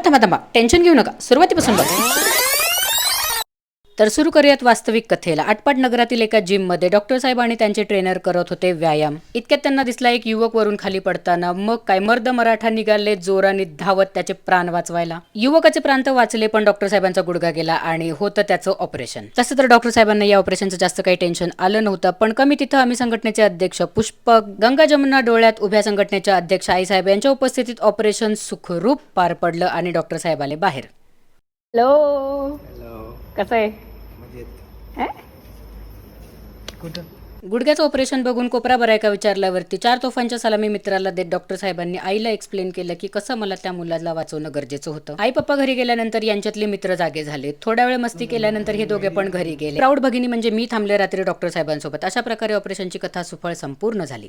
थांबा थांबा, टेन्शन घेऊ नका, सुरुवातीपासून बघा. तर सुरू करूयात वास्तविक कथेला. आटपाट नगरातील एका जिममध्ये डॉक्टर साहेब आणि त्यांचे ट्रेनर करत होते व्यायाम. इतक्यात त्यांना दिसला एक युवक वरून खाली पडताना. मग काय, मर्द मराठा निघाले जोराने धावत त्याचे प्राण वाचवायला. युवकाचे प्राण तर वाचले, पण डॉक्टर साहेबांचा गुडघा गेला आणि होतं त्याचं ऑपरेशन. तसं तर डॉक्टर साहेबांना या ऑपरेशनचं जास्त काही टेन्शन आलं नव्हतं, पण कमी तिथं आम्ही संघटनेचे अध्यक्ष पुष्पक, गंगा जमुना डोळ्यात उभ्या संघटनेच्या अध्यक्ष आईसाहेब यांच्या उपस्थितीत ऑपरेशन सुखरूप पार पडलं आणि डॉक्टर साहेब आले बाहेर. हॅलो, कसं आहे? गुडघ्याचं ऑपरेशन बघून कोपरा बराय का विचारल्यावरती 4 तोफांच्या सलामी मित्राला देत डॉक्टर साहेबांनी आईला एक्सप्लेन केलं की कसं मला त्या मुलाला वाचवणं गरजेचं होतं. आई पप्पा घरी गेल्यानंतर यांच्यातले मित्र जागे झाले. थोड्या वेळ मस्ती केल्यानंतर हे दोघे पण घरी गेले. प्राऊड भगिनी म्हणजे मी थांबले रात्री डॉक्टर साहेबांसोबत. अशा प्रकारे ऑपरेशनची कथा सुफळ संपूर्ण झाली.